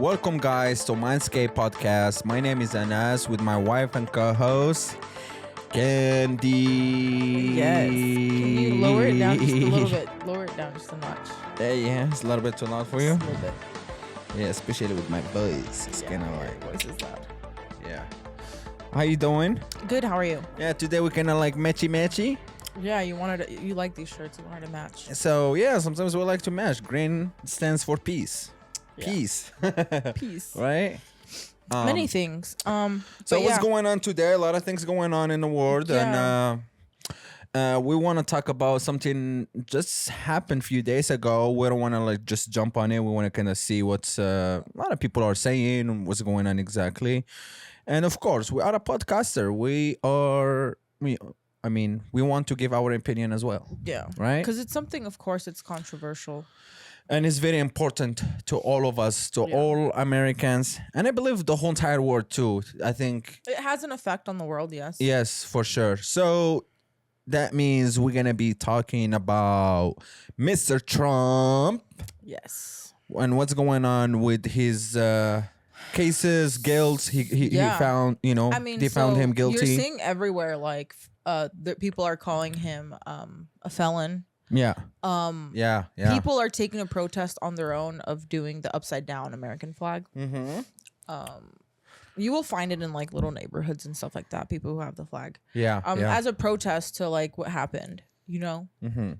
Welcome, guys, to Myndscapepodcast. My name is Anas with my wife and co-host, Candy. Yes. Can you lower it down just a little bit? Lower it down just a notch. Yeah, it's a little bit too loud for you. Just a little bit. Yeah, especially with my voice. It's kind of Your like, voice is loud. yeah. How you doing? Good. How are you? Yeah, today we're kind of like matchy. Yeah, you like these shirts. You wanted to match. So yeah, sometimes we like to match. Green stands for peace. Yeah. Peace. Peace. Right? Many things. So what's going on today? A lot of things going on in the world, Yeah. and we want to talk about something just happened a few days ago. We don't want to like just jump on it. We want to kind of see what's a lot of people are saying, what's going on exactly, and of course, we are a podcaster. We want to give our opinion as well, Yeah. right? Because it's something, of course, it's controversial. And it's very important to all of us, to all Americans, and I believe the whole entire world too. I think It has an effect on the world, yes. yes, for sure. So that means we're gonna be talking about Mr. Trump Yes. and what's going on with his cases, guilt. He found, I mean, they found him guilty. You're seeing everywhere, like, that people are calling him a felon. Yeah. Yeah. People are taking a protest on their own of doing the upside down American flag. Mm-hmm. You will find it in like little neighborhoods and stuff like that. People who have the flag. Yeah. As a protest to like what happened, you know. Mm-hmm.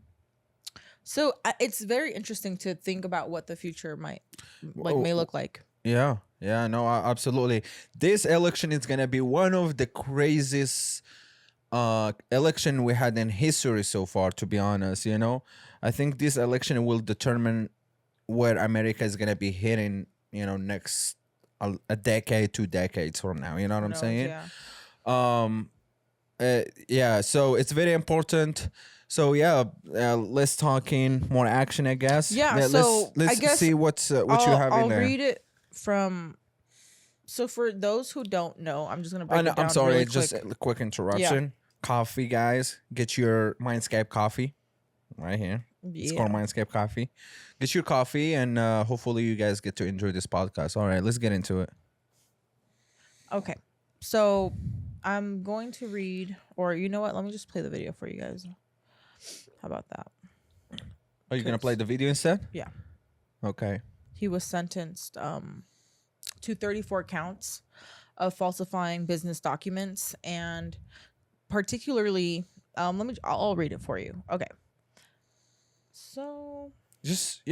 So it's very interesting to think about what the future may look like. Yeah. No, absolutely. This election is gonna be one of the craziest election we had in history so far, to be honest. I think this election will determine where America is going to be heading, next a decade, 2 decades from now. You know what I'm saying? Yeah. So it's very important. So let's talk in more action, I guess. Let's I guess see what you have in there. I'll read it from. So for those who don't know, I'm just gonna break it down. I'm sorry, really just quick. a quick interruption. Coffee, guys, get your Myndscape coffee right here. It's called Myndscape coffee. Get your coffee, and hopefully you guys get to enjoy this podcast. All right, let's get into it. Okay, so I'm going to read, or you know what? Let me just play the video for you guys. How about that? Are you gonna play the video instead? Yeah. Okay. He was sentenced to 34 counts of falsifying business documents, and particularly, I'll read it for you. Okay. So just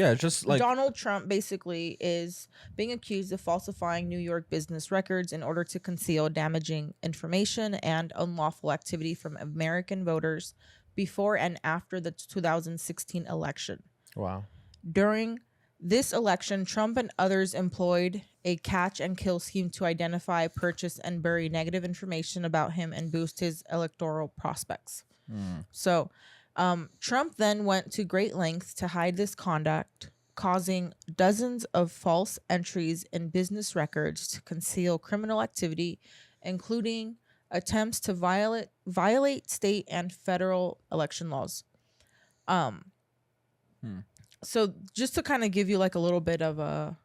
like Donald Trump basically is being accused of falsifying New York business records in order to conceal damaging information and unlawful activity from American voters before and after the 2016 election. Wow. During this election, Trump and others employed a catch and kill scheme to identify, purchase, and bury negative information about him and boost his electoral prospects. So Trump then went to great lengths to hide this conduct, causing dozens of false entries in business records to conceal criminal activity, including attempts to violate state and federal election laws. So just to kind of give you like a little bit of a,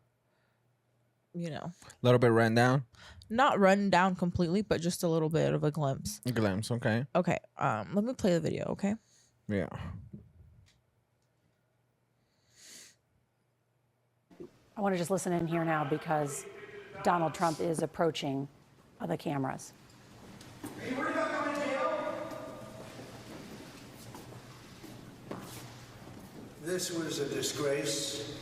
a little bit rundown. Not run down completely, but just a little bit of a glimpse. Okay. Okay. Let me play the video, okay? Yeah. I want to just listen in here now because Donald Trump is approaching the cameras. Are you worried about going to jail? This was a disgrace.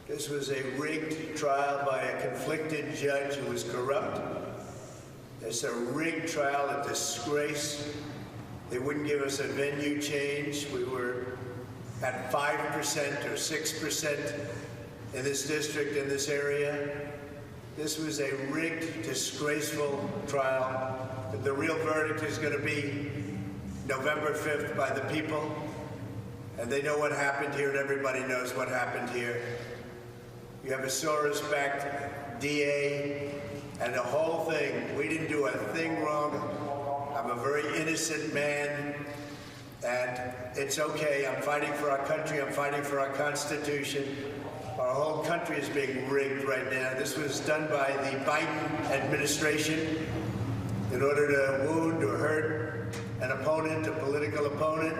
This was a rigged trial by a conflicted judge who was corrupt. It's a rigged trial, a disgrace. They wouldn't give us a venue change. We were at 5% or 6% in this district, in this area. This was a rigged, disgraceful trial. The real verdict is going to be November 5th by the people. And they know what happened here, and everybody knows what happened here. You have a Soros-backed DA, and the whole thing. We didn't do a thing wrong. I'm a very innocent man, and it's okay. I'm fighting for our country. I'm fighting for our Constitution. Our whole country is being rigged right now. This was done by the Biden administration in order to wound or hurt an opponent, a political opponent.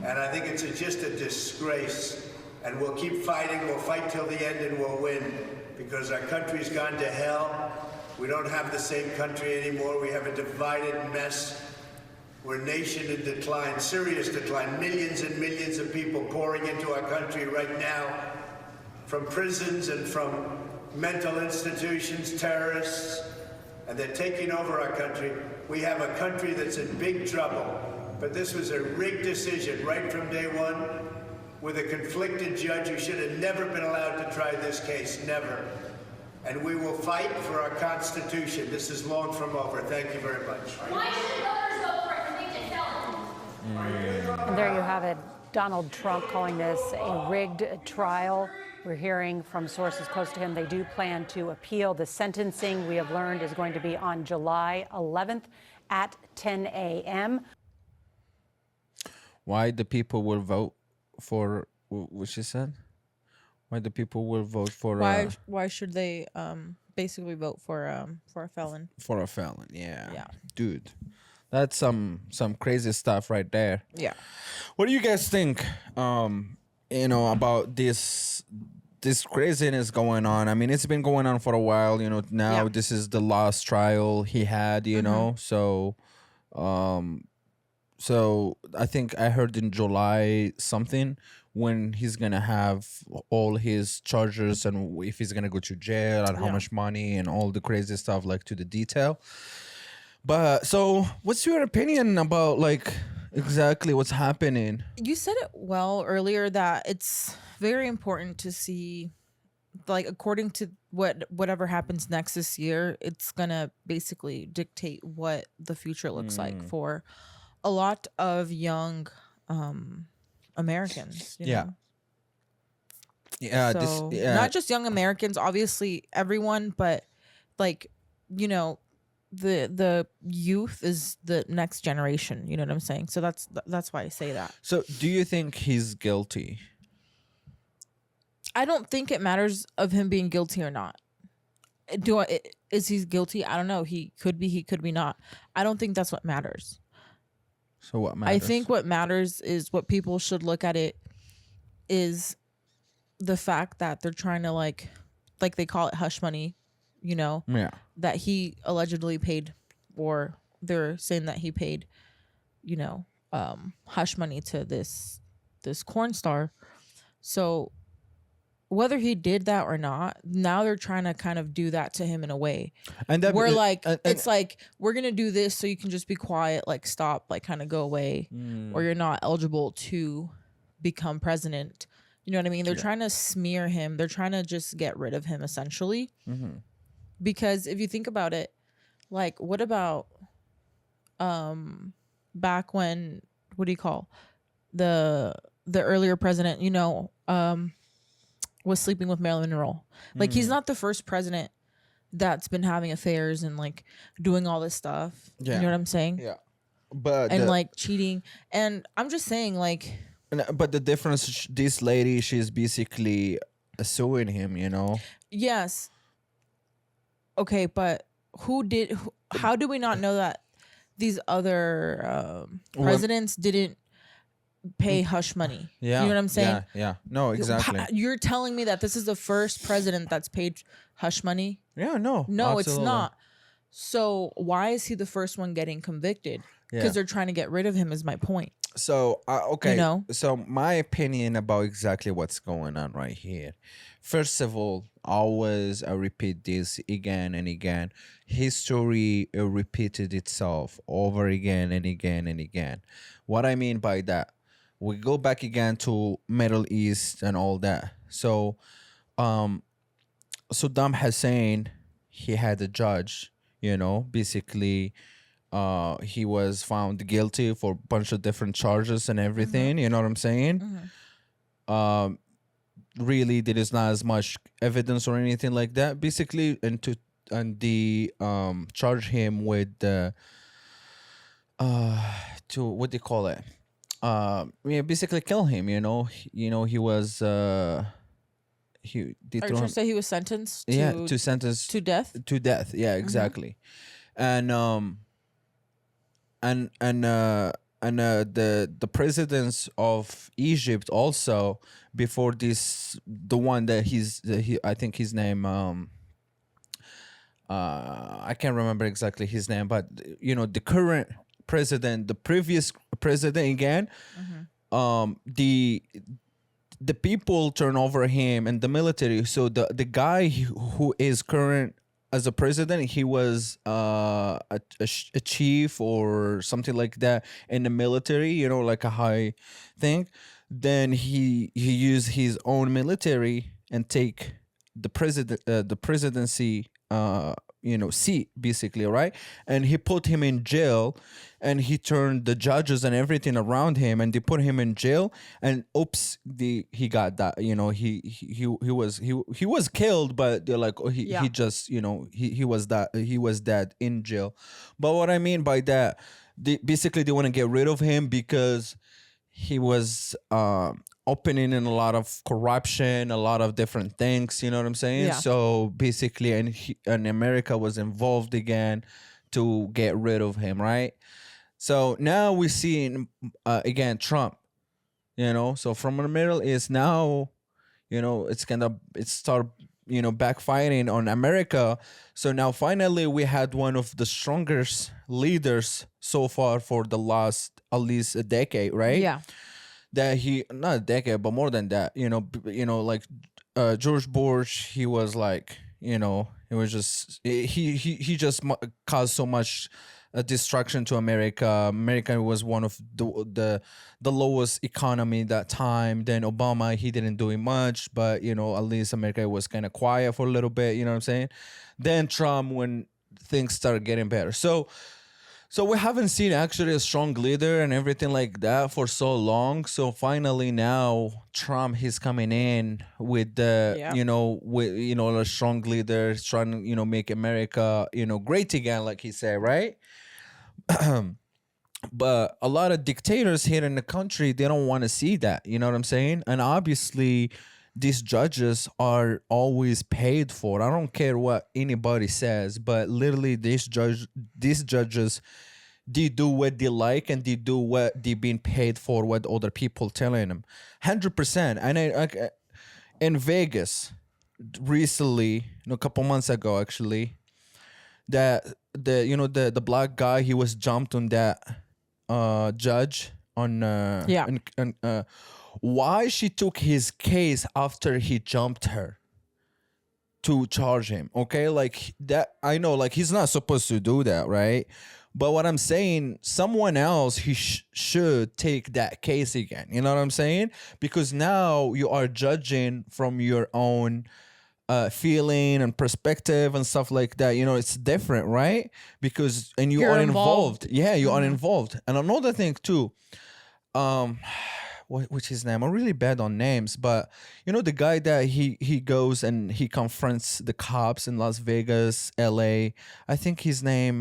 And I think it's just a disgrace. And we'll keep fighting. We'll fight till the end and we'll win. Because our country's gone to hell. We don't have the same country anymore. We have a divided mess. We're a nation in decline, serious decline. Millions and millions of people pouring into our country right now from prisons and from mental institutions, terrorists, and they're taking over our country. We have a country that's in big trouble. But this was a rigged decision right from day one with a conflicted judge who should have never been allowed to try this case, never. And we will fight for our Constitution. This is long from over. Thank you very much. Why should voters vote for a convicted felon? And there you have it. Donald Trump calling this a rigged trial. We're hearing from sources close to him they do plan to appeal. The sentencing, we have learned, is going to be on July 11th at 10 a.m. Why the people will vote for what she said? Why the people will vote for Why should they basically vote for a felon? for a felon? Yeah. Yeah. Dude. That's some crazy stuff right there. Yeah. What do you guys think about this craziness going on? I mean, it's been going on for a while, now Yeah. this is the last trial he had, so so I think I heard in July something when he's gonna have all his charges and if he's gonna go to jail and how Yeah. much money and all the crazy stuff, like to the detail. But so what's your opinion about exactly what's happening? You said it well earlier that it's very important to see, according to whatever happens next this year, it's gonna basically dictate what the future looks like for a lot of young Americans. You Yeah. know? Yeah, So, not just young Americans, obviously everyone, but the youth is the next generation. You know what I'm saying? So that's why I say that. So do you think he's guilty? I don't think it matters of him being guilty or not. Is he guilty? I don't know. He could be not. I don't think that's what matters. So what matters? I think what matters is what people should look at it is the fact that they're trying to like they call it hush money, Yeah. that he allegedly paid, or they're saying that he paid, hush money to this corn star. So whether he did that or not, now they're trying to kind of do that to him in a way. And that We're and- it's like, we're going to do this so you can just be quiet, stop, kind of go away, or you're not eligible to become president. You know what I mean? They're trying to smear him. They're trying to just get rid of him, essentially. Because if you think about it, what about back when, what do you call, the earlier president, was sleeping with Marilyn Monroe. He's not the first president that's been having affairs and doing all this stuff. Yeah. You know what I'm saying? Yeah. But And cheating. And I'm just saying but the difference, this lady, she's basically suing him, yes. Okay, but how do we not know that these other presidents didn't pay hush money? Yeah. You know what I'm saying? Yeah. No, exactly. You're telling me that this is the first president that's paid hush money? Yeah, no. No, it's absolutely. not. So why is he the first one getting convicted? Because Yeah. they're trying to get rid of him is my point. So, okay. You know? So, my opinion about exactly what's going on right here. First of all, always I repeat this again and again. History repeated itself over again and again and again. What I mean by that, we go back again to Middle East and all that. So, Saddam Hussein, he had a judge, basically. He was found guilty for a bunch of different charges and everything. You know what I'm saying? Really, there is not as much evidence or anything like that. Basically, and they charge him with to what do you call it? Basically kill him. He was they Are you threw trying him. to say he was sentenced to Yeah, to sentence to death? to death. Yeah, exactly. And and and uh the presidents of Egypt also before this, the one that I think his name I can't remember exactly his name, but the current president, the previous president again, the people turn over him and the military. So the guy who is current as a president, he was a chief or something like that in the military, like a high thing. Then he used his own military and take the presidency seat, basically, right? And he put him in jail, and he turned the judges and everything around him, and they put him in jail. And oops, he got that, he was killed, but they're like, oh, he just, he was dead in jail. But what I mean by that, basically they want to get rid of him because he was opening in a lot of corruption, a lot of different things. You know what I'm saying? Yeah. So basically, and America was involved again to get rid of him, right? So now we see again Trump. So from the middle is now, it start backfiring on America. So now finally we had one of the strongest leaders so far for the last at least a decade, right? Yeah. That he, not a decade but more than that, like George Bush, he was like, it was just he just caused so much destruction to America was one of the lowest economy that time. Then Obama, he didn't do much, but at least America was kind of quiet for a little bit, you know what I'm saying? Then Trump, when things started getting better. So we haven't seen actually a strong leader and everything like that for so long. So finally now Trump, he's coming in with the, a strong leader, trying to, make America, great again, like he said, right? But a lot of dictators here in the country, they don't want to see that. You know what I'm saying? And obviously these judges are always paid for. I don't care what anybody says, but literally these judges, they do what they like and they do what they being paid for, what other people telling them. 100%. And I in Vegas recently, a couple months ago actually, that the black guy, he was jumped on that judge on why she took his case after he jumped her to charge him. Okay, like that, I know, like he's not supposed to do that, right? But what I'm saying, someone else, he should take that case again. You know what I'm saying? Because now you are judging from your own feeling and perspective and stuff like that. It's different, right? Because you You're are involved. Yeah, you are involved. And another thing too, what's his name? I'm really bad on names, but the guy that he goes and he confronts the cops in Las Vegas, LA. I think his name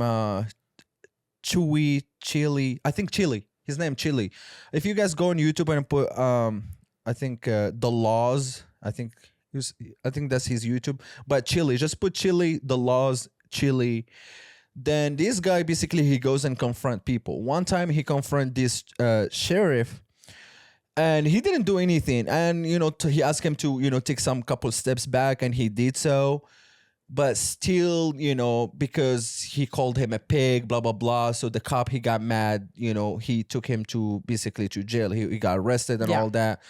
Chili. I think Chili. His name Chili. If you guys go on YouTube and put I think the laws. I think that's his YouTube. But Chili, just put Chili, the laws, Chili. Then this guy basically, he goes and confront people. One time he confront this sheriff, and he didn't do anything. And he asked him to take some couple steps back, and he did so. But still, because he called him a pig, blah blah blah. So the cop, he got mad. He took him to basically to jail. He got arrested and all that.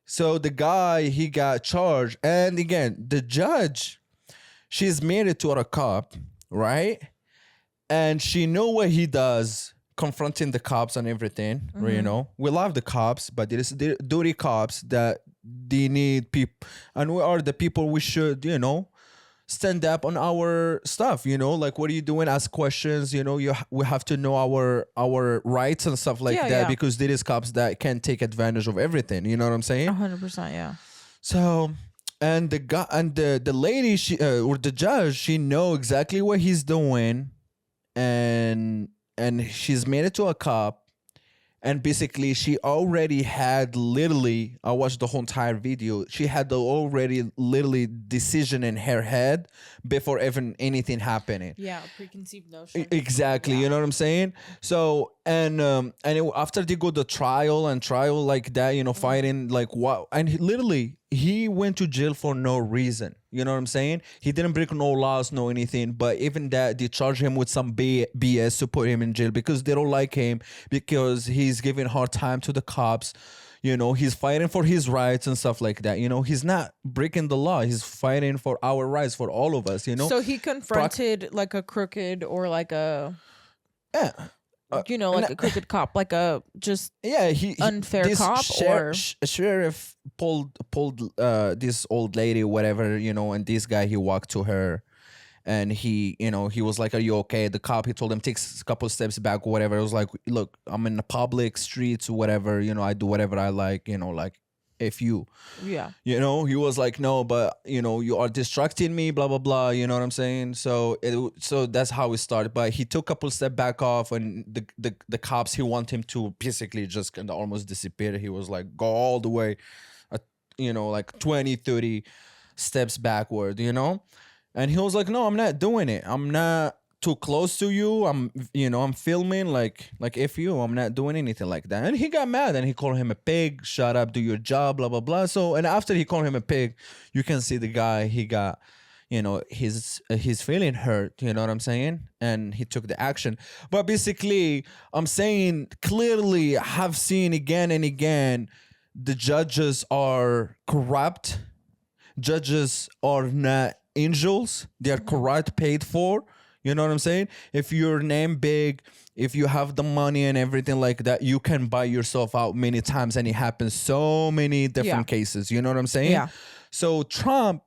So the guy, he got charged. And again, the judge, she's married to a cop, right? And she know what he does, confronting the cops and everything. We love the cops, but there is dirty cops that they need people. And we are the people, we should, stand up on our stuff, like, what are you doing? Ask questions, we have to know our rights and stuff like that. Yeah. Because there is cops that can take advantage of everything. You know what I'm saying? 100%. Yeah. So, and the guy and the lady, she or the judge, she know exactly what he's doing, and she's married to a cop, And basically, she already had literally, I watched the whole entire video. She had the already literally decision in her head before even anything happening. Yeah, preconceived notion. Exactly, you know what I'm saying? So after they go the trial like that, you know, fighting like what, and he went to jail for no reason. You know what I'm saying? He didn't break no laws, no anything. But even that, they charge him with some BS to put him in jail because they don't like him because he's giving hard time to the cops. You know, he's fighting for his rights and stuff like that. You know, he's not breaking the law. He's fighting for our rights, for all of us, you know? So he confronted like a crooked or like a, Yeah. like a crooked cop, like a just He unfair this cop or sheriff pulled this old lady, whatever, you know, and this guy, he walked to her and he, you know, he was like, "Are you okay?" The cop, he told him, takes a couple steps back or whatever. It was like, "Look, I'm in the public streets or whatever, you know, I do whatever I like, you know, like if you." yeah. You know, he was like, "No, but you know, you are distracting me, blah blah blah." You know what I'm saying? So that's how it started. But he took a couple step back off, and the cops, he want him to basically just kind of almost disappear. He was like, go all the way, you know, like 20, 30 steps backward. You know, and he was like, "No, I'm not doing it. I'm not too close to you. I'm filming like if you, I'm not doing anything like that." And he got mad and he called him a pig. "Shut up, do your job, blah blah blah." So, and after he called him a pig, you can see the guy, he got, you know, his feeling hurt, you know what I'm saying? And he took the action. But basically, I'm saying clearly, I have seen again and again, the judges are corrupt. Judges are not angels. They are corrupt, paid for. You know what I'm saying? If your name big, if you have the money and everything like that, you can buy yourself out many times, and it happens so many different cases. You know what I'm saying? Yeah. So Trump,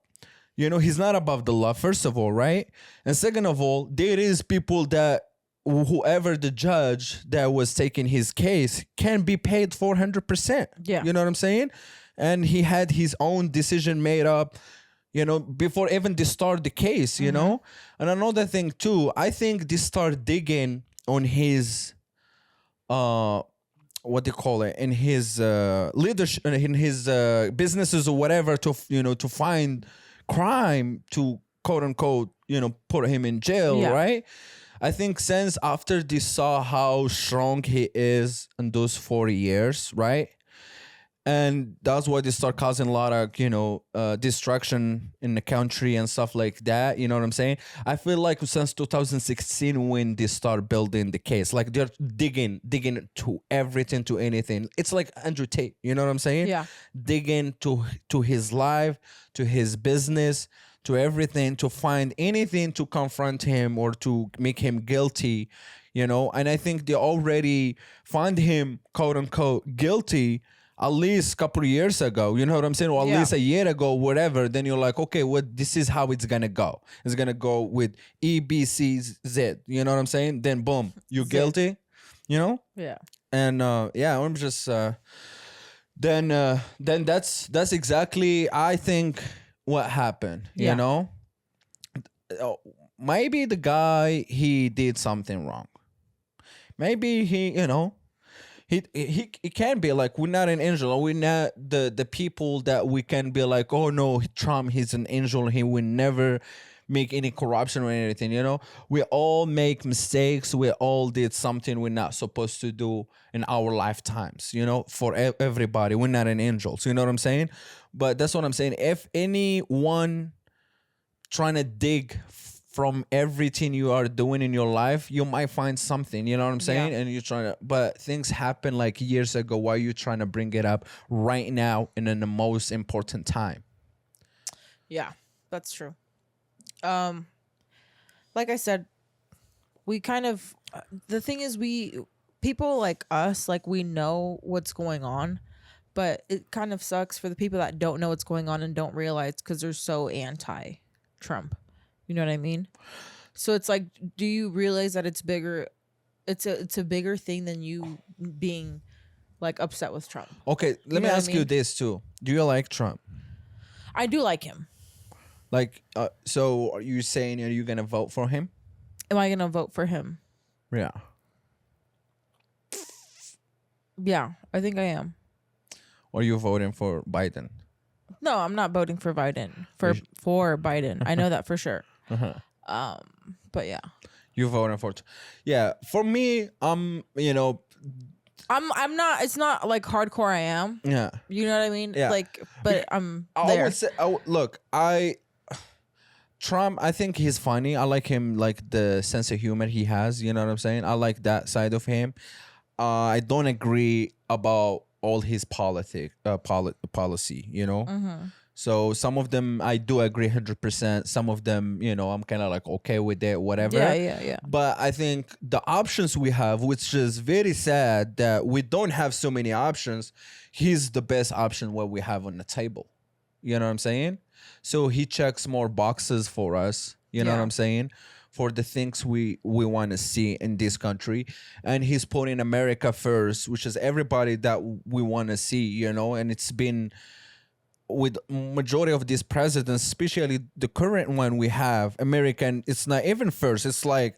you know, he's not above the law, first of all, right? And second of all, there is people that whoever the judge that was taking his case can be paid 400%. Yeah. You know what I'm saying? And he had his own decision made up, you know, before even they start the case, you know? And another thing too, I think they start digging on his, what do you call it? In his leadership, in his businesses or whatever to, you know, to find crime to quote unquote, you know, put him in jail, right? I think since after they saw how strong he is in those 40 years, right? And that's why they start causing a lot of, you know, destruction in the country and stuff like that. You know what I'm saying? I feel like since 2016, when they start building the case, like they're digging to everything, to anything. It's like Andrew Tate. You know what I'm saying? Yeah. Digging to his life, to his business, to everything, to find anything to confront him or to make him guilty. You know, and I think they already find him quote unquote guilty at least a couple of years ago, you know what I'm saying? Or at least a year ago, whatever. Then you're like, okay, this is how it's gonna go. It's gonna go with E, B, C, Z. You know what I'm saying? Then boom, you're guilty. You know? Yeah. And I'm just then that's exactly, I think, what happened. Yeah. You know? Maybe the guy, he did something wrong. Maybe he, you know, He can be like, we're not an angel, or we're not the people that we can be like, oh no, Trump, he's an angel, he will never make any corruption or anything, you know? We all make mistakes, we all did something we're not supposed to do in our lifetimes, you know, for everybody. We're not an angels, you know what I'm saying? But that's what I'm saying. If anyone trying to dig from everything you are doing in your life, you might find something, you know what I'm saying? Yeah. And you're trying to, but things happen like years ago. Why are you trying to bring it up right now and in the most important time? Yeah, that's true. Like I said, we kind of, the thing is, people like us, like we know what's going on, but it kind of sucks for the people that don't know what's going on and don't realize because they're so anti-Trump. You know what I mean? So it's like, do you realize that it's bigger? It's a bigger thing than you being like upset with Trump. Okay, let me ask you this too. Do you like Trump? I do like him. Like, so are you saying, are you going to vote for him? Am I going to vote for him? Yeah. Yeah, I think I am. Or are you voting for Biden? No, I'm not voting for Biden. For Biden. I know that for sure. But yeah. You voting for? Yeah, for me, you know, I'm not, it's not like hardcore I am. yeah. You know what I mean? Yeah. Like, but I'm I there. would say, look, Trump, I think he's funny. I like him, like the sense of humor he has. You know what I'm saying? I like that side of him. I don't agree about all his policy. You know. So some of them I do agree 100%. Some of them, you know, I'm kind of like okay with it, whatever. Yeah. But I think the options we have, which is very sad that we don't have so many options, he's the best option what we have on the table. You know what I'm saying? So he checks more boxes for us. You know what Yeah. I'm saying? For the things we want to see in this country. And he's putting America first, which is everybody that we want to see, you know, and it's been with majority of these presidents, especially the current one we have, American, it's not even first. It's like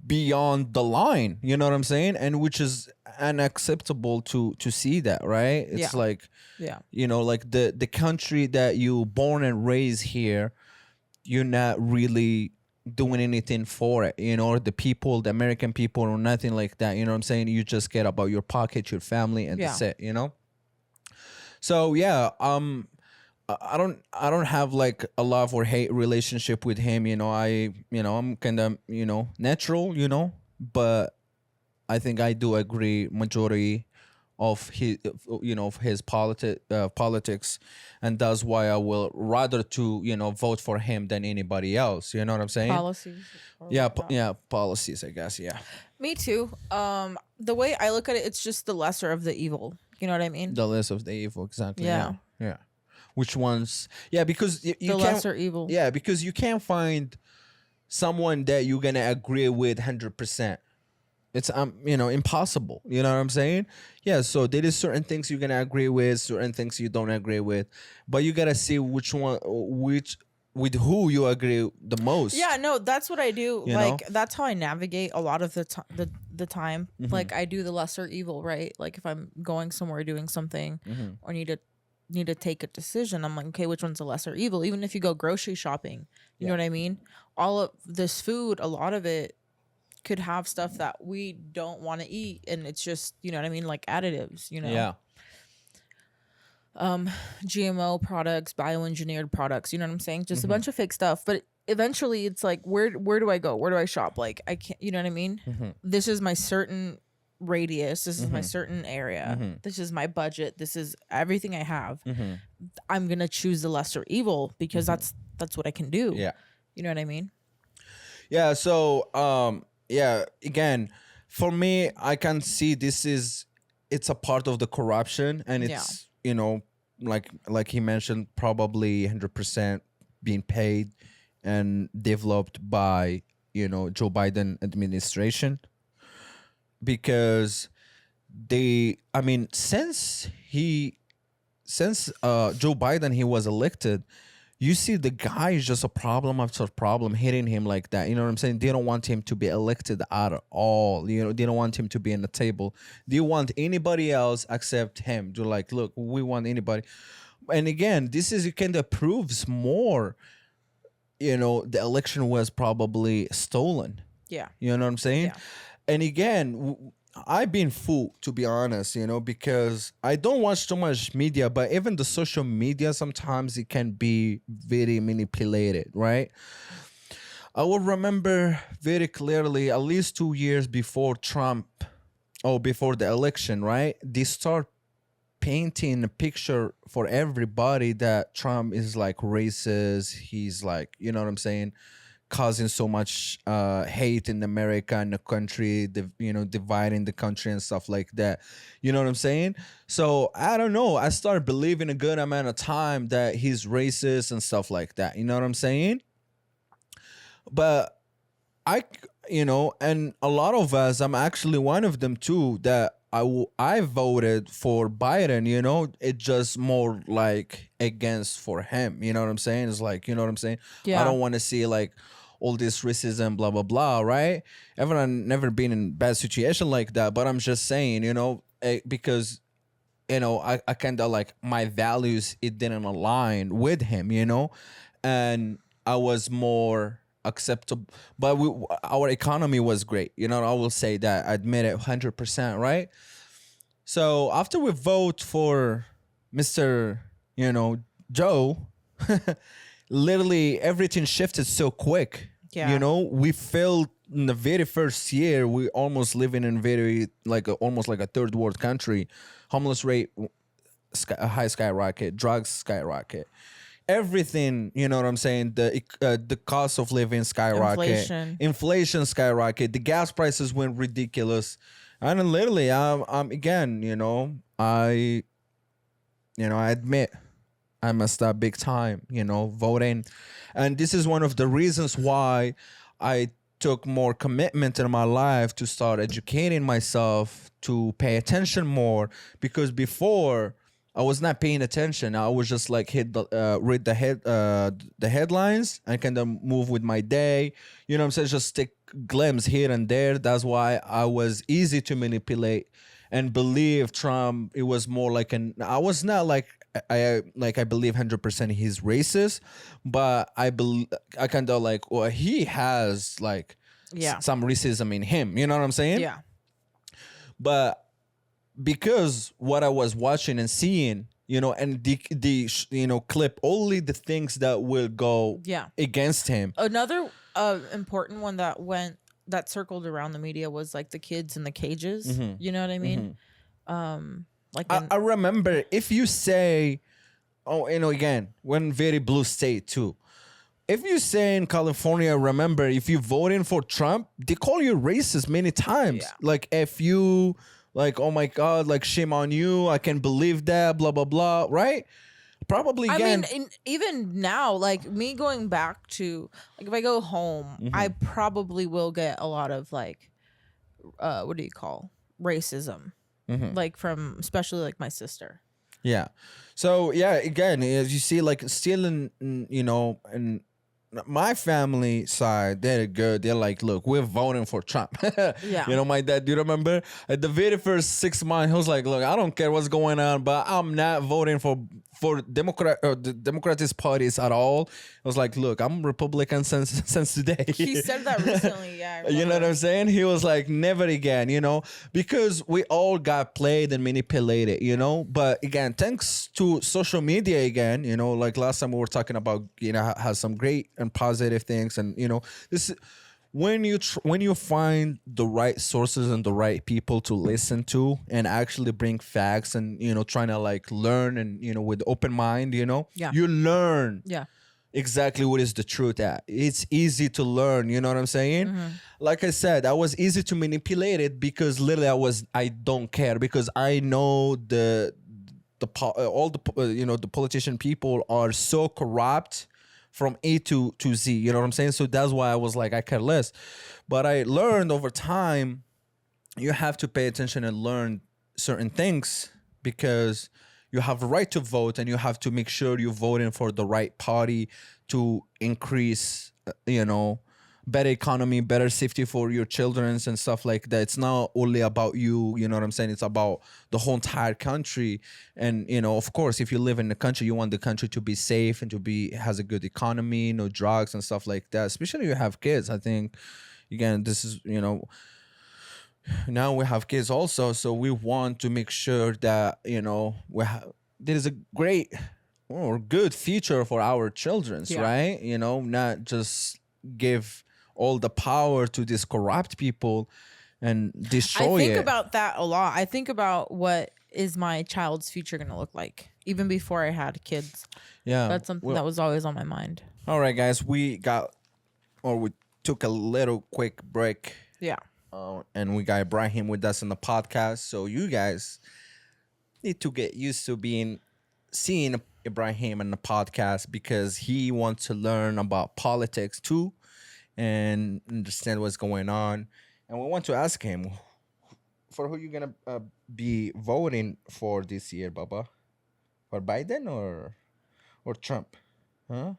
beyond the line. You know what I'm saying? And which is unacceptable to see that, right? It's Yeah. like, Yeah. you know, like the country that you born and raised here, you're not really doing anything for it, you know, the people, the American people, or nothing like that. You know what I'm saying? You just care about your pocket, your family, and that's it, you know? So yeah, I don't have like a love or hate relationship with him. You know, I'm kind of, you know, natural, you know, but I think I do agree majority of his, you know, of his politics, and that's why I will rather to, you know, vote for him than anybody else. You know what I'm saying? Policies. or Yeah, whatnot. policies, I guess. Yeah, Me too. The way I look at it, it's just the lesser of the evil. You know what I mean? the list of the evil, exactly. Yeah. Yeah. Which ones? Yeah, because you The can't. lesser evil. Yeah, because you can't find someone that you're gonna agree with 100%. It's you know, impossible. You know what I'm saying? Yeah. So there is certain things you're gonna agree with, certain things you don't agree with, but you gotta see which one, with who you agree the most. Yeah, no, that's what I do. You Like know? that's how I navigate a lot of the time. Mm-hmm. Like I do the lesser evil, right? Like if I'm going somewhere doing something Mm-hmm. or need to take a decision, I'm like, okay, which one's the lesser evil? Even if you go grocery shopping, you know what I mean? All of this food, a lot of it could have stuff that we don't want to eat, and it's just, you know what I mean, like additives, you know. Yeah. GMO products, bioengineered products, you know what I'm saying? Just a bunch of fake stuff. But eventually it's like, where do I go? Where do I shop? Like I can't, you know what I mean? This is my certain radius. This is my certain area. This is my budget. This is everything I have. I'm going to choose the lesser evil because that's what I can do. Yeah. You know what I mean? Yeah. So yeah, again, for me, I can see it's a part of the corruption, and it's you know, like he mentioned, probably 100% being paid and developed by, you know, Joe Biden administration, because I mean, since Joe Biden he was elected, you see the guy is just a problem after problem hitting him like that. You know what I'm saying? They don't want him to be elected at all. You know, they don't want him to be in the table. They want anybody else except him. They're like, look, we want anybody. And again, this is, it kind of proves more, you know, the election was probably stolen. Yeah. You know what I'm saying? Yeah. And again, I've been fooled, to be honest, you know, because I don't watch too much media, but even the social media, sometimes it can be very manipulated, right? I will remember very clearly, at least 2 years before before the election, right? They start painting a picture for everybody that Trump is like racist. He's like, you know what I'm saying? Causing so much hate in America and the country, dividing the country and stuff like that. You know what I'm saying? So I don't know. I started believing a good amount of time that he's racist and stuff like that. You know what I'm saying? But and a lot of us, I'm actually one of them too, that I voted for Biden, you know, it just more like against for him. You know what I'm saying? It's like, you know what I'm saying? Yeah. I don't want to see like all this racism, blah, blah, blah, right? Everyone never been in bad situation like that, but I'm just saying, you know, because I kind of like my values, it didn't align with him, and I was more acceptable, but our economy was great, I will say that, I admit it 100%, right? So after we vote for Mr. Joe, literally everything shifted so quick. Yeah. We felt in the very first year we almost living in very almost like a third world country. Homeless rate high skyrocket, drugs skyrocket, everything. You know what I'm saying? The cost of living skyrocket, inflation skyrocket, the gas prices went ridiculous, and then literally I'm again. I admit I messed up big time, voting. And this is one of the reasons why I took more commitment in my life to start educating myself, to pay attention more, because before I was not paying attention. I was just like read the headlines and kind of move with my day. You know what I'm saying? Just take glimpse here and there. That's why I was easy to manipulate and believe Trump. It was more like I was not like I believe 100% he's racist, but I kind of like, well, he has like some racism in him. You know what I'm saying? Yeah. But because what I was watching and seeing, and the clip only the things that will go against him. Another important one that circled around the media was like the kids in the cages. Mm-hmm. You know what I mean? I remember, if you say, again, when very blue state too. If you say in California, remember, if you voting for Trump, they call you racist many times. Yeah. Like, if you, like, oh my God, like, shame on you, I can't believe that, blah, blah, blah, right? Probably again. I mean, even now, like me going back to, like, if I go home, I probably will get a lot of like, what do you call racism? Like from especially like my sister. Yeah. So yeah, again, as you see, like still in in my family side, they're good. They're like, look, we're voting for Trump. Yeah. My dad, do you remember? At the very first 6 months, he was like, look, I don't care what's going on, but I'm not voting for Democrat or the Democratic parties at all. I was like, look, I'm Republican since today. He said that recently, yeah. I You know what remember. I'm saying? He was like, never again, because we all got played and manipulated, But again, thanks to social media again, like last time we were talking about, has some great and positive things. And, this is when you find the right sources and the right people to listen to and actually bring facts and, trying to like learn and, with open mind, Yeah. you learn Yeah. exactly what is the truth at. It's easy to learn, you know what I'm saying? Like I said, I was easy to manipulate it because literally I don't care, because I know the politician people are so corrupt from A to Z, you know what I'm saying? So that's why I was like, I care less. But I learned over time, you have to pay attention and learn certain things, because you have a right to vote and you have to make sure you're voting for the right party to increase, better economy, better safety for your children and stuff like that. It's not only about you, you know what I'm saying? It's about the whole entire country. And, of course, if you live in the country, you want the country to be safe and has a good economy, no drugs and stuff like that. Especially if you have kids. I think, again, this is, now we have kids also. So we want to make sure that, there is a great or good future for our children, right? Not just give all the power to these corrupt people and destroy it. I think about that a lot. I think about what is my child's future going to look like, even before I had kids. Yeah. That's something that was always on my mind. All right, guys, we took a little quick break. Yeah. And we got Ibrahim with us in the podcast. So you guys need to get used to seeing Ibrahim in the podcast, because he wants to learn about politics too and understand what's going on. And we want to ask him, for who you gonna be voting for this year, Baba? For Biden or Trump? Huh?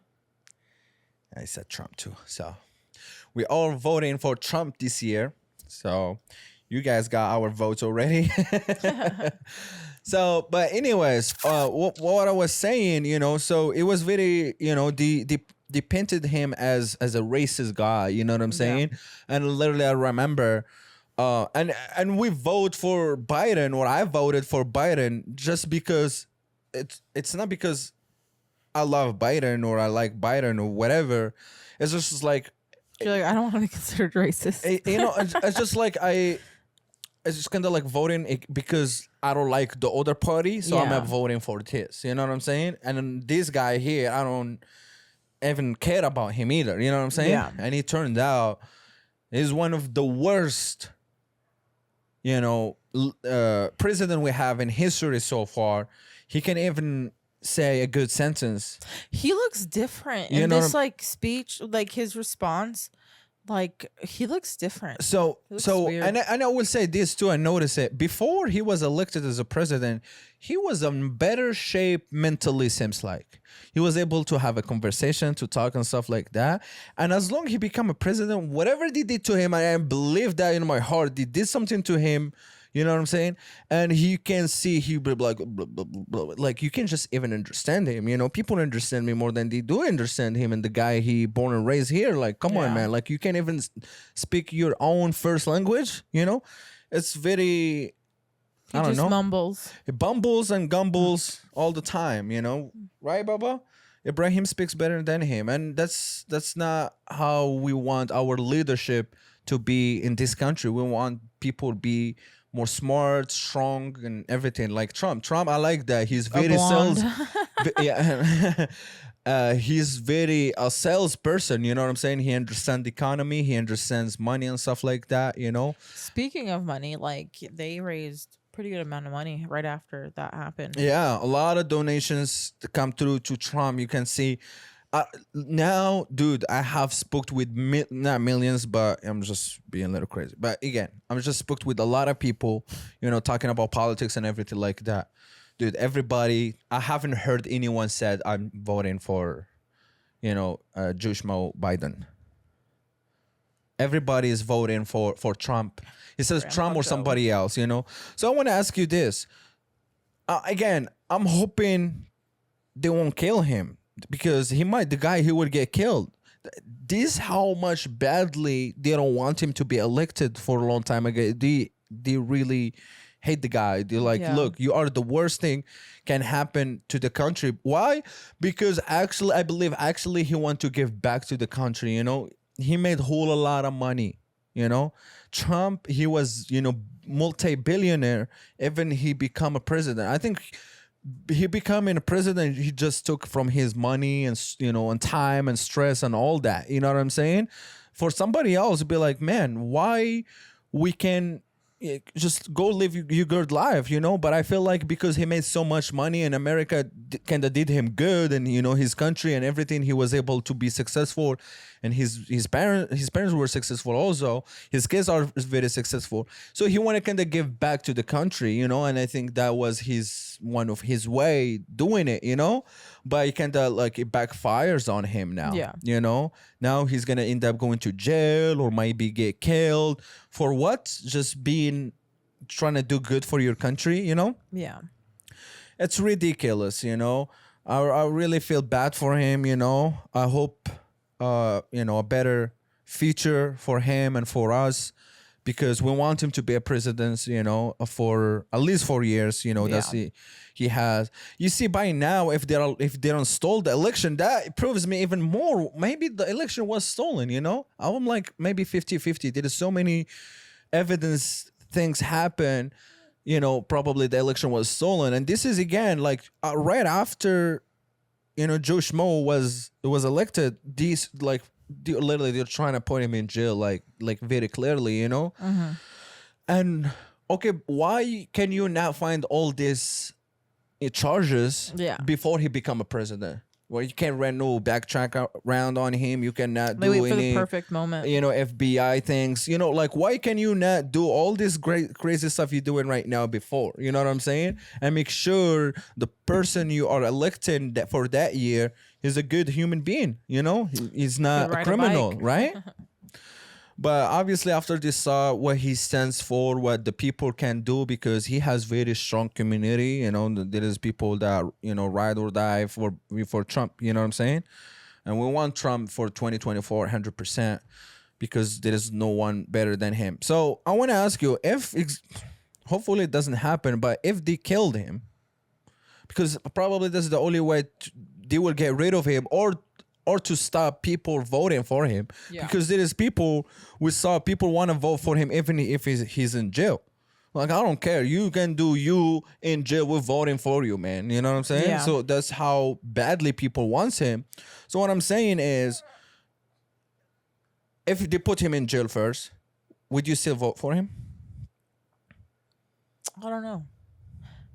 I said Trump too. So we all voting for Trump this year. So You guys got our votes already. So, but anyways, what I was saying, so it was very, depicted him as a racist guy. You know what I'm saying? And literally, I remember, and we vote for Biden, or I voted for Biden just because it's not because I love Biden or I like Biden or whatever. It's just like, You're like, I don't want to be considered racist. it's just like it's just kind of like voting because I don't like the other party, so I'm Yeah. not voting for this. You know what I'm saying? And then this guy here, I don't even care about him either. You know what I'm saying? Yeah. And it turned out he's one of the worst, president we have in history so far. He can even say a good sentence. He looks different You in know this what like speech, like his response. Like he looks different. So looks weird. and I will say this too. I noticed it before he was elected as a president. He was in better shape mentally. Seems like he was able to have a conversation, to talk and stuff like that. And as long he become a president, whatever they did to him, I believe that in my heart they did something to him. You know what I'm saying? And he can see he be like blah, blah, blah, blah. Like you can just even understand him. People understand me more than they do understand him and the guy he born and raised here. Like, come on, Yeah. man. Like you can't even speak your own first language. It's very He I don't just know. mumbles. He bumbles and gumbles all the time. Right, Baba? Ibrahim speaks better than him, and that's not how we want our leadership to be in this country. We want people to be more smart, strong, and everything. Like Trump. Trump, I like that. He's very blonde. yeah. He's very a salesperson. You know what I'm saying? He understands the economy. He understands money and stuff like that. Speaking of money, like they raised pretty good amount of money right after that happened. Yeah, a lot of donations to come through to Trump. You can see now, dude, I have spoke with not millions, but I'm just being a little crazy. But again, I'm just spoke with a lot of people, talking about politics and everything like that. Dude, everybody, I haven't heard anyone said I'm voting for, Joe Biden. Everybody is voting for Trump. He says Trump or somebody else, So I want to ask you this. Again, I'm hoping they won't kill him because the guy he would get killed. This how much badly they don't want him to be elected for a long time ago. They really hate the guy. They're like, Yeah. look, you are the worst thing can happen to the country. Why? Because I believe he want to give back to the country. He made a lot of money. Trump, he was multi-billionaire. Even he become a president. I think he becoming a president, he just took from his money and and time and stress and all that. You know what I'm saying? For somebody else to be like, man, why we can just go live your good life, But I feel like because he made so much money and America kind of did him good, and his country and everything, he was able to be successful, and his parents were successful also. His kids are very successful, so he wanted to kind of give back to the country, And I think that was one of his way doing it, But it kind of like it backfires on him now. Yeah. Now he's gonna end up going to jail or maybe get killed for what? Just trying to do good for your country, Yeah. It's ridiculous, I really feel bad for him, I hope a better future for him and for us, because we want him to be a president, for at least 4 years, that's he has. You see, by now, if they don't stole the election, that proves me even more. Maybe the election was stolen, I'm like maybe 50-50. There is so many evidence things happen, probably the election was stolen. And this is again like right after Joe Schmo was elected. These like literally they're trying to put him in jail like very clearly, And okay, why can you not find all these charges Yeah. before he become a president? Well, you can't run no backtrack around on him. You cannot They do wait for any the perfect moment. FBI things. Like why can you not do all this great crazy stuff you're doing right now before? You know what I'm saying? And make sure the person you are electing that for that year is a good human being. He's not Could a ride a criminal, bike. right? But obviously, after this saw what he stands for, what the people can do, because he has very strong community. You know, there is people that ride or die for Trump. You know what I'm saying? And we want Trump for 2024, 100%, because there is no one better than him. So I want to ask you, hopefully it doesn't happen, but if they killed him, because probably this is the only way they will get rid of him, or to stop people voting for him. Yeah. Because there is people, we saw people want to vote for him even if he's in jail. Like, I don't care. You can do you in jail. We're voting for you, man. You know what I'm saying? Yeah. So that's how badly people want him. So what I'm saying is, if they put him in jail first, would you still vote for him? I don't know.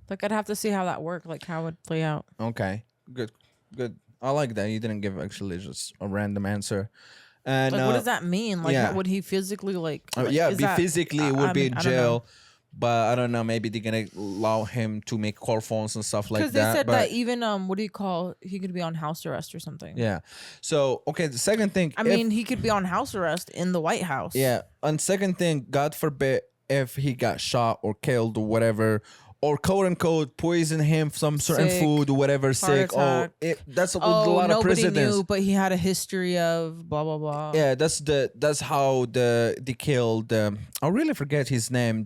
Like, I'd have to see how that worked, like how it would play out. Okay. Good. I like that. You didn't give actually just a random answer. And Like, what does that mean? Like, yeah. would he physically like? yeah, is be that- physically I would be mean, in I don't know. jail. But I don't know. Maybe they're gonna allow him to make call phones and stuff like Because that. they said but that even what do you call? He could be on house arrest or something. yeah. So okay, the second thing. I mean, he could be on house arrest in the White House. yeah. And second thing, God forbid if he got shot or killed or whatever, or quote unquote poison him some certain Sick, food or whatever, sick. Oh, attack. that's a Oh, lot of nobody presidents. knew, but he had a history of blah blah blah. Yeah, that's how they killed. I really forget his name.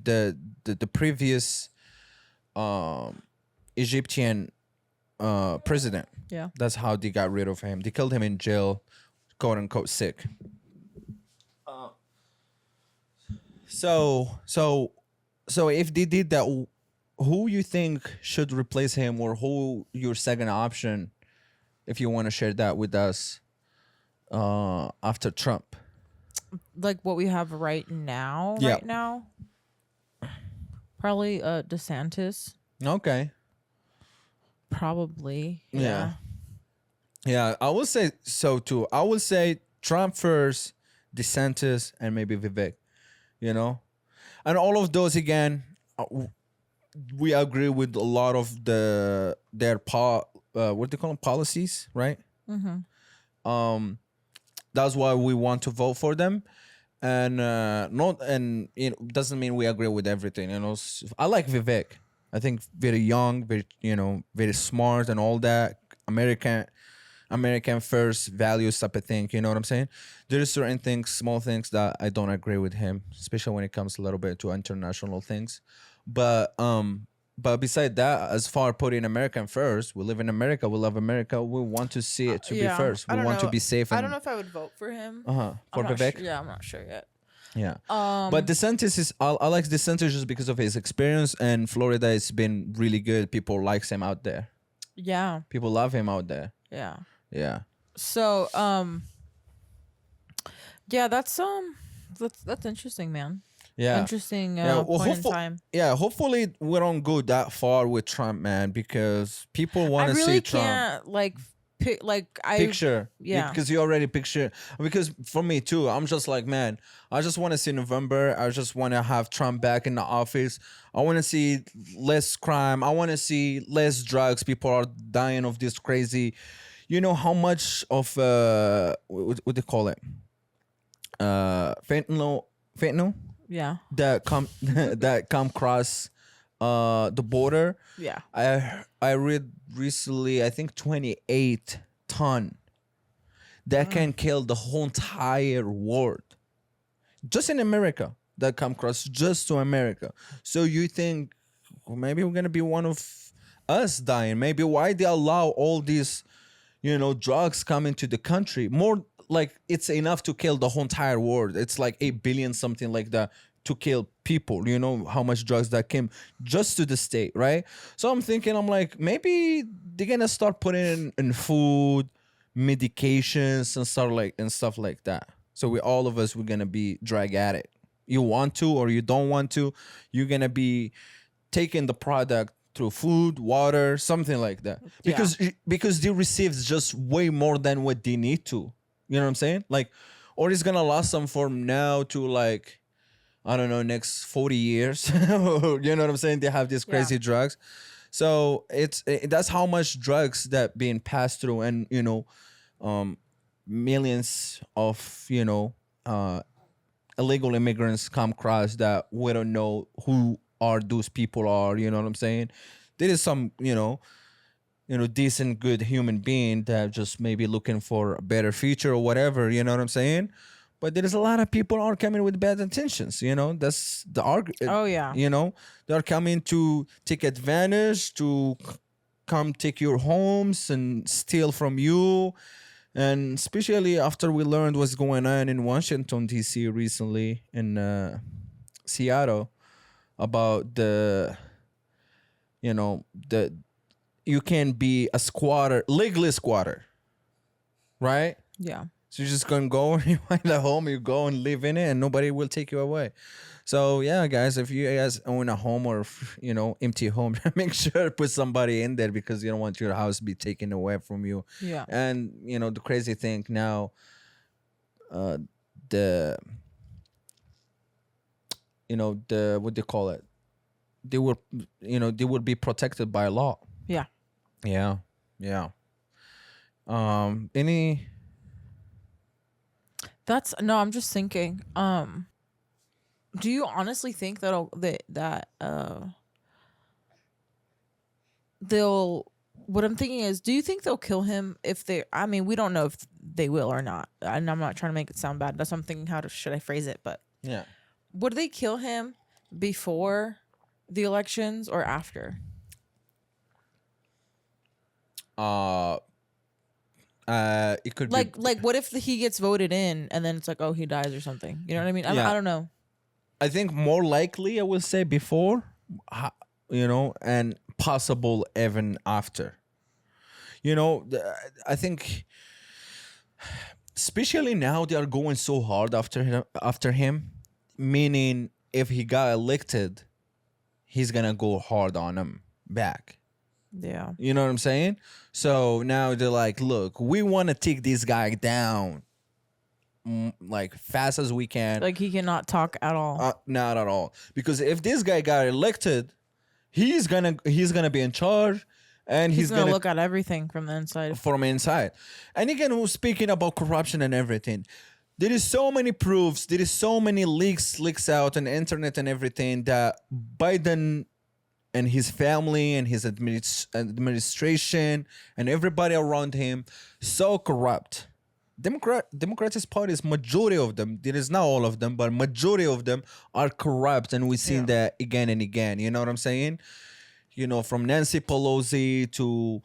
The previous Egyptian president. Yeah. That's how they got rid of him. They killed him in jail, quote unquote sick. So if they did that, who you think should replace him, or who your second option, if you want to share that with us, after Trump? Like what we have right now. Yeah. Right now. Probably DeSantis. Okay. Probably. Yeah. Yeah, I will say so too. I will say Trump first, DeSantis, and maybe Vivek. You know, and all of those again, we agree with a lot of their what do you call them, policies, right? Mm-hmm. That's why we want to vote for them, and doesn't mean we agree with everything. You know, I like Vivek. I think very young, very smart, and all that. American first values type of thing. You know what I'm saying? There are certain things, small things that I don't agree with him, especially when it comes a little bit to international things. But beside that, as far putting American first, we live in America, we love America, we want to see it to be first. We want to be safe. And, I don't know if I would vote for him. for I'm not Vivek. yeah, I'm not sure yet. Yeah. But DeSantis is I like DeSantis just because of his experience, and Florida has been really good. People likes him out there. Yeah. People love him out there. Yeah. Yeah. So yeah, that's interesting, man. Yeah. Interesting Well, point in time. Yeah, hopefully we don't go that far with Trump, man, because people want I to really see Trump. can't Picture. yeah. Because you already picture. Because for me too, I'm just like, man, I just want to see November. I just want to have Trump back in the office. I want to see less crime. I want to see less drugs. People are dying of this crazy. You know how much of what do you call it? Fentanyl Yeah. that come across the border. Yeah. I read recently, I think 28 ton that can kill the whole entire world, just in America, that come across just to America. So you think maybe we're gonna be one of us dying? Maybe why they allow all these drugs come into the country? More like it's enough to kill the whole entire world. It's like 8 billion, something like that, to kill people. You know how much drugs that came just to the state, right? So I'm thinking, I'm like, maybe they're gonna start putting in food, medications, and stuff like that. So all of us, we're gonna be drug addict. You want to or you don't want to, you're gonna be taking the product through food, water, something like that. Because they receive just way more than what they need to. You know what I'm saying? Like, or it's gonna last them from now to like, I don't know, next 40 years. You know what I'm saying? They have these crazy drugs. So that's how much drugs that being passed through, and millions of illegal immigrants come across that we don't know who are those people are. You know what I'm saying? There is some, decent, good human being that just maybe looking for a better future or whatever. You know what I'm saying? But there is a lot of people are coming with bad intentions. That's the argument. Oh, yeah. They're coming to take advantage, to come take your homes and steal from you. And especially after we learned what's going on in Washington, D.C. recently, in Seattle, about the you can be a squatter, legally squatter, right? Yeah. So you're just gonna go and you find a home, you go and live in it, and nobody will take you away. So yeah, guys, if you guys own a home or empty home, make sure to put somebody in there because you don't want your house to be taken away from you. Yeah. And the crazy thing now, the what they call it, they will be protected by law. Yeah. Yeah. Any? I'm just thinking. Do you honestly think they'll? What I'm thinking is, do you think they'll kill him if they? I mean, we don't know if they will or not, and I'm not trying to make it sound bad. That's what I'm thinking. Should I phrase it? But Yeah. would they kill him before the elections or after? It could Like be what if he gets voted in and then it's like, oh, he dies or something? You know what I mean? Yeah. I don't know. I think more likely I would say before, and possible even after. I think, especially now they are going so hard after him, meaning if he got elected, he's gonna go hard on him back. Yeah. You know what I'm saying? So now they're like, look, we want to take this guy down like fast as we can. Like he cannot talk at all. Not at all. Because if this guy got elected, he's gonna be in charge, and He's gonna look at everything from the inside. from inside. And again, who's speaking about corruption and everything? There is so many proofs. There is so many leaks out on the internet and everything that Biden and his family and his administration and everybody around him so corrupt. Democratic Party is majority of them. There is not all of them, but majority of them are corrupt, and we've seen that again and again. You know what I'm saying? From Nancy Pelosi to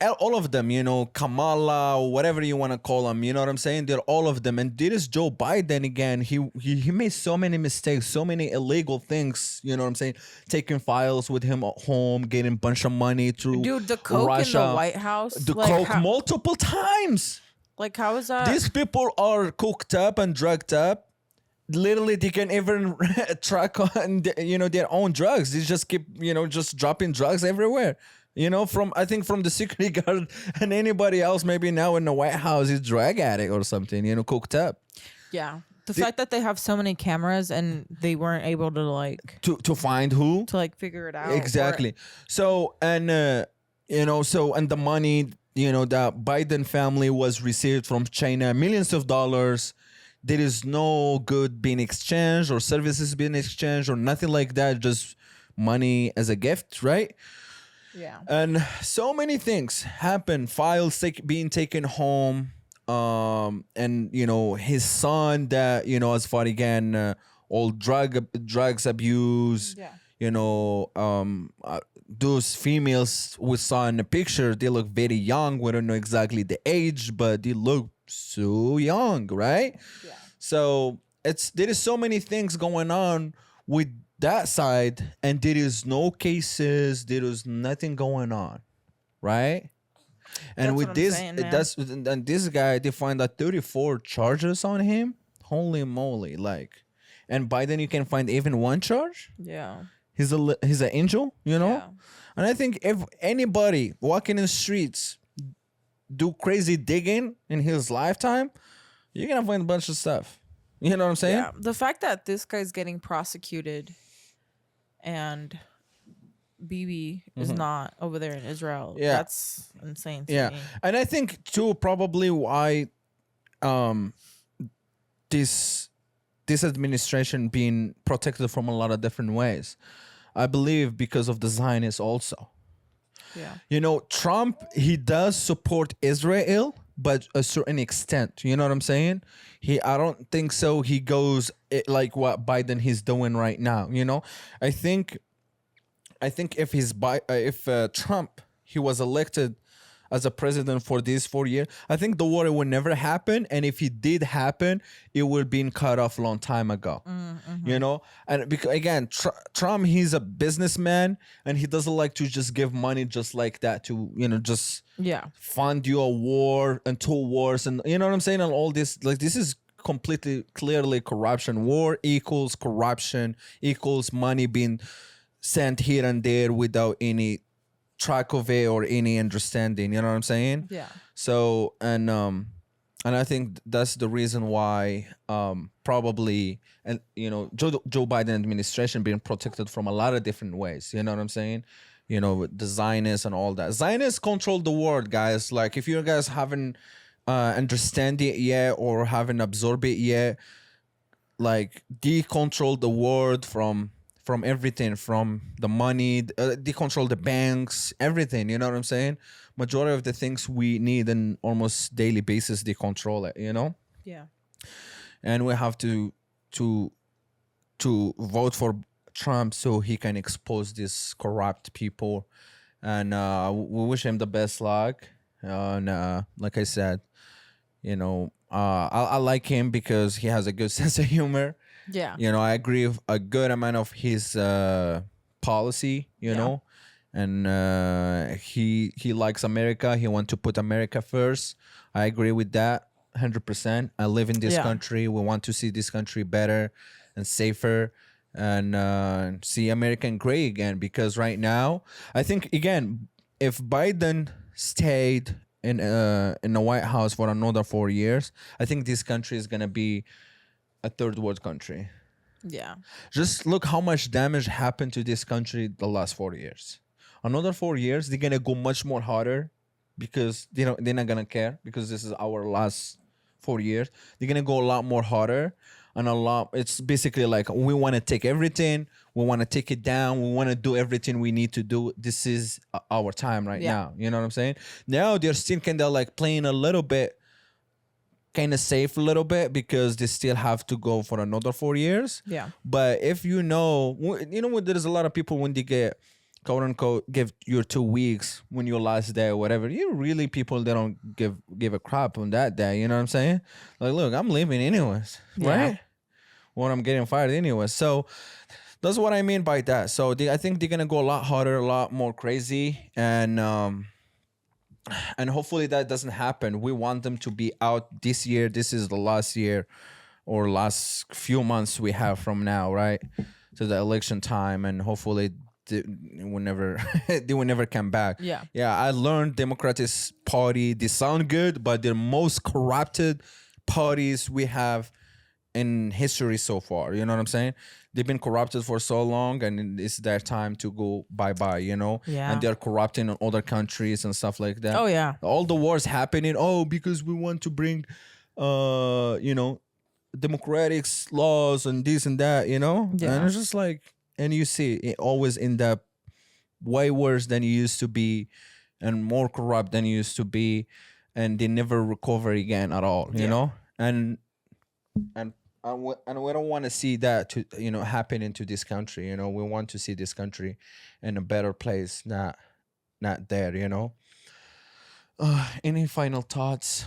all of them, Kamala, whatever you want to call them, you know what I'm saying? They're all of them. And there is Joe Biden again. He made so many mistakes, so many illegal things, you know what I'm saying? Taking files with him at home, getting a bunch of money through Dude, the coke Russia. in the White House. The coke multiple times. Like how is that? These people are cooked up and drugged up. Literally, they can even track on their own drugs. They just keep just dropping drugs everywhere. From the security guard and anybody else maybe now in the White House is drug addict or something, cooked up. Yeah. The fact that they have so many cameras and they weren't able to to find who to figure it out. exactly. So and and the money that Biden family was received from China, millions of dollars. There is no good being exchanged or services being exchanged or nothing like that. Just money as a gift, right? Yeah. And so many things happen. Files being taken home. And his son that as far again all drugs abuse. Yeah. Those females we saw in the picture, they look very young. We don't know exactly the age, but they look so young, right? Yeah. So there is so many things going on with that side, and there is no cases. There is nothing going on, right? And That's with what I'm this, saying, man. and this guy, they find that 34 charges on him. Holy moly! And Biden, you can find even one charge. Yeah. He's an angel, Yeah. And I think if anybody walking in the streets do crazy digging in his lifetime, you're gonna find a bunch of stuff. You know what I'm saying? Yeah. The fact that this guy's getting prosecuted and BB is not over there in Israel. Yeah. That's insane to Yeah. me. And I think too probably why this administration being protected from a lot of different ways. I believe because of the Zionists also. Yeah. You know, Trump, he does support Israel, but a certain extent. You know what I'm saying? I don't think so. He goes like what Biden he's doing right now. You know, I think if Trump he was elected as a president for these 4 years, I think the war would never happen. And if it did happen, it would been cut off a long time ago. You know, and because again, Trump, he's a businessman and he doesn't like to just give money just like that to, you know, just fund you a war and 2 wars and you know what I'm saying, and all this. Like, this is completely clearly corruption. War equals corruption, equals money being sent here and there without any track of it or any understanding. You know what I'm saying? Yeah. So and I think that's the reason why probably, and you know, Joe Biden administration being protected from a lot of different ways. You know what I'm saying? You know, with the Zionists and all that. Zionists control the world, guys. Like, if you guys haven't understand it yet or haven't absorbed it yet, like, they control the world from everything, from the money, they control the banks, everything. You know what I'm saying? Majority of the things we need on almost daily basis, they control it. You know? Yeah. And we have to vote for Trump so he can expose these corrupt people, and we wish him the best luck. And like I said, you know, I like him because he has a good sense of humor. Yeah. You know, I agree with a good amount of his policy, you know, and he likes America. He wants to put America first. I agree with that 100%. I live in this country. We want to see this country better and safer, and see America great again. Because right now, I think, again, if Biden stayed in the White House for another 4 years, I think this country is gonna be a third world country. Yeah. Just look how much damage happened to this country the last 4 years. Another 4 years, they're gonna go much more harder because they're not gonna care, because this is our last 4 years. They're gonna go a lot more harder, and a lot. It's basically like, we want to take everything, we want to take it down, we want to do everything we need to do. This is our time right now. You know what I'm saying? Now they're still kind of like playing a little bit, kind of safe a little bit, because they still have to go for another 4 years. Yeah. But if you know, there's a lot of people when they get, quote unquote, give your 2 weeks when your last day or whatever, people, they don't give a crap on that day. You know what I'm saying? Like, look, I'm leaving anyways, right? Or I'm getting fired anyways. So that's what I mean by that. So I think they're gonna go a lot harder, a lot more crazy, and hopefully that doesn't happen. We want them to be out this year. This is the last year or last few months we have from now, right, to the election time, and hopefully they will never come back. Yeah. I learned Democratic Party, they sound good, but they're most corrupted parties we have in history so far. You know what I'm saying? They've been corrupted for so long, and it's their time to go bye-bye, you know? Yeah. And they're corrupting in other countries and stuff like that. Oh, yeah. All the wars happening, because we want to bring, democratic laws and this and that, you know? Yeah. And it's just like, and you see it always end up way worse than you used to be, and more corrupt than you used to be, and they never recover again at all, you know? And we don't want to see that to happen into this country. You know, we want to see this country in a better place, not there. You know. Any final thoughts?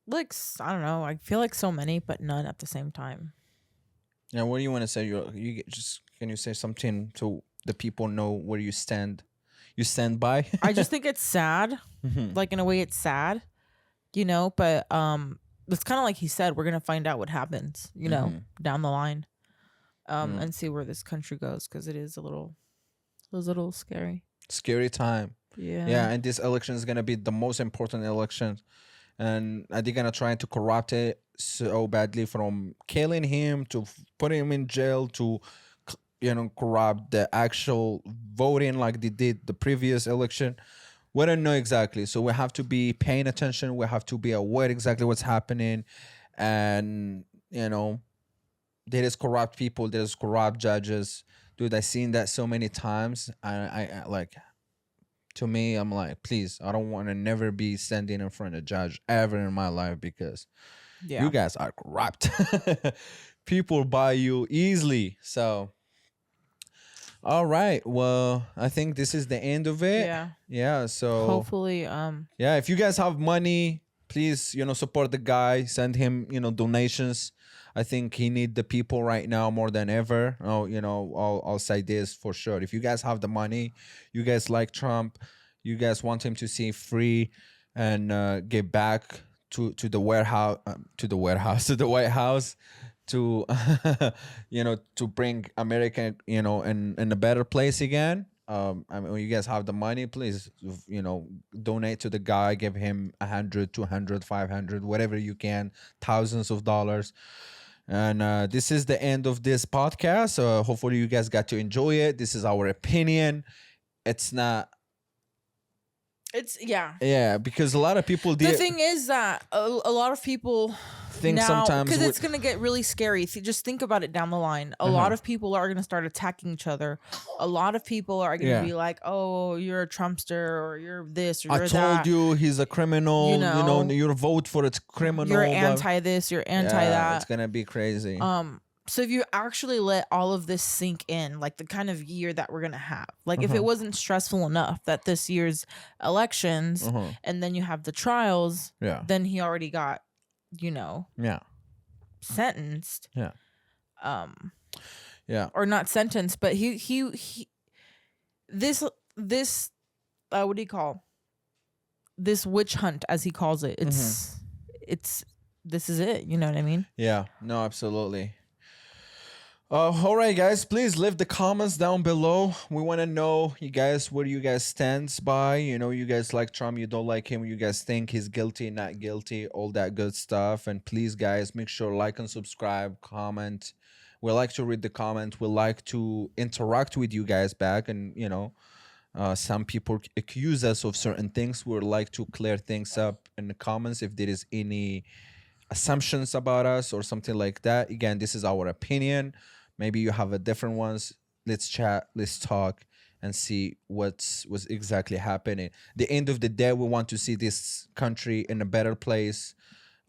Like, I don't know. I feel like so many, but none at the same time. Yeah. What do you want to say? Can you say something so the people know where you stand? You stand by. I just think it's sad. Like, in a way, it's sad. You know, but it's kind of like he said, we're gonna find out what happens, down the line, and see where this country goes, because it is a little scary. Scary time. Yeah. And this election is gonna be the most important election, and they're gonna try to corrupt it so badly, from killing him to putting him in jail to corrupt the actual voting like they did the previous election. We don't know exactly, so we have to be paying attention. We have to be aware exactly what's happening, and there is corrupt people, there's corrupt judges. Dude, I've seen that so many times. I like, to me, I'm like, please, I don't want to never be standing in front of a judge ever in my life, because Yeah. you guys are corrupt. People buy you easily. So all right, well, I think this is the end of it. Yeah. So Hopefully, yeah, if you guys have money, please, support the guy, send him, donations. I think he need the people right now more than ever. Oh, I'll say this for sure. If you guys have the money, you guys like Trump, you guys want him to see free and get back to the warehouse, to the White House, to to bring America, in a better place again. I mean, when you guys have the money, please, donate to the guy, give him 100, 200, 500, whatever you can, thousands of dollars. And this is the end of this podcast. Hopefully you guys got to enjoy it. This is our opinion. It's not. Yeah, because a lot of people the thing is that a lot of people think now, sometimes because it's going to get really scary. Just think about it down the line. A lot of people are going to start attacking each other. A lot of people are going to be like, oh, you're a Trumpster, or you're this, or you're I that. told you he's a criminal. Your vote for it's criminal. You're anti this, you're anti that. It's going to be crazy. So if you actually let all of this sink in, like the kind of year that we're going to have, like if it wasn't stressful enough that this year's elections and then you have the trials, then he already got, sentenced. Or not sentenced, but this what do you call this witch hunt, as he calls it? It's this is it. You know what I mean? Yeah. No, absolutely. All right, guys, please leave the comments down below. We want to know, you guys, where you guys stands by. You guys like Trump, you don't like him, you guys think he's guilty, not guilty, all that good stuff. And please, guys, make sure like and subscribe, comment. We like to read the comment. We like to interact with you guys back. And some people accuse us of certain things. We would like to clear things up in the comments if there is any assumptions about us or something like that. Again, this is our opinion. Maybe you have a different ones. Let's chat, let's talk, and see what's exactly happening. The end of the day, we want to see this country in a better place.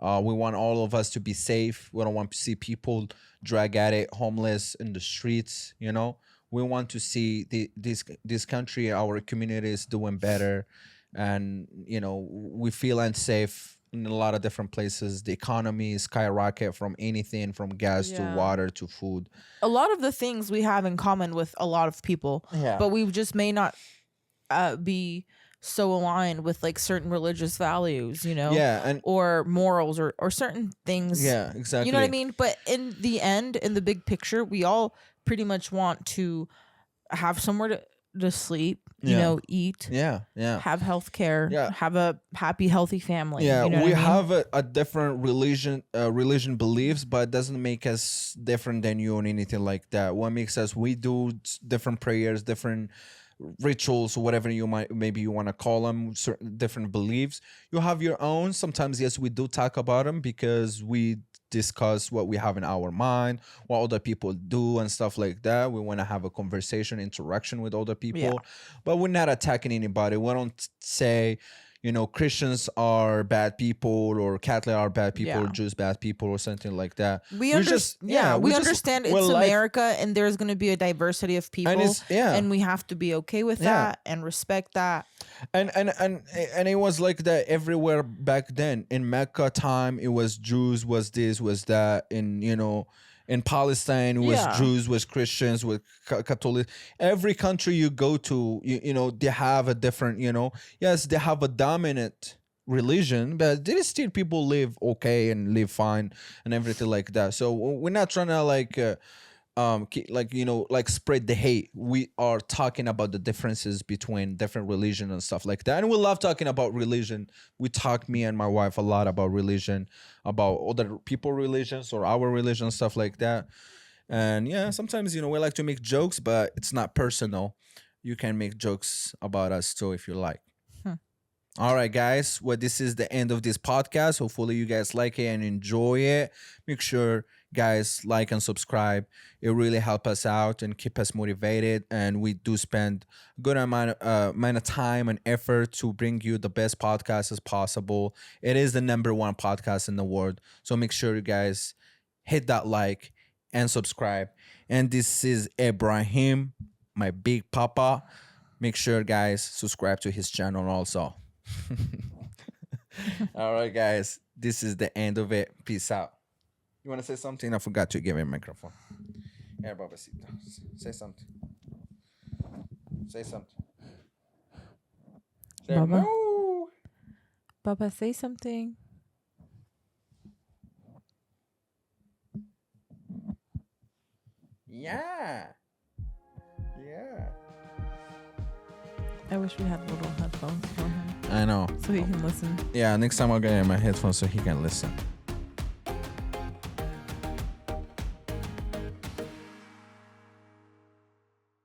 We want all of us to be safe. We don't want to see people drag at it, homeless in the streets. We want to see this country, our communities doing better, and we feel unsafe in a lot of different places. The economy skyrocket from anything from gas to water to food. A lot of the things we have in common with a lot of people, but we just may not be so aligned with like certain religious values, or morals or certain things. Yeah, exactly. You know what I mean? But in the end, in the big picture, we all pretty much want to have somewhere to sleep, eat, have health care, have a happy, healthy family. We have a different religion beliefs, but it doesn't make us different than you or anything like that. What makes us, we do different prayers, different rituals, or whatever maybe you want to call them, certain different beliefs. You have your own. Sometimes, yes, we do talk about them because we discuss what we have in our mind, what other people do and stuff like that. We want to have a conversation, interaction with other people, but we're not attacking anybody. We don't say, Christians are bad people, or Catholic are bad people, or Jews bad people, or something like that. We understand it's America, and there's going to be a diversity of people, and we have to be okay with that and respect that. And it was like that everywhere back then. In Mecca time, it was Jews, was this, was that. In Palestine, it was Jews, was Christians, was Catholic. Every country you go to, they have a different, yes, they have a dominant religion, but there is still people live okay and live fine and everything like that. So we're not trying to spread the hate. We are talking about the differences between different religion and stuff like that. And we love talking about religion. We talk, me and my wife, a lot about religion, about other people religions or our religion, stuff like that. And sometimes, we like to make jokes, but it's not personal. You can make jokes about us too if you like. All right, guys. Well, this is the end of this podcast. Hopefully, you guys like it and enjoy it. Make sure, guys, like and subscribe. It really helps us out and keep us motivated. And we do spend a good amount of time and effort to bring you the best podcast as possible. It is the #1 podcast in the world. So make sure you guys hit that like and subscribe. And this is Ibrahim, my big papa. Make sure, guys, subscribe to his channel also. All right, guys. This is the end of it. Peace out. You want to say something? I forgot to give him a microphone. Here, Babacito. Say something. Say something. Say Baba. moo. Baba, say something. Yeah. Yeah. I wish we had little headphones for him I know. so he can listen. Yeah, next time I'll get him my headphones so he can listen.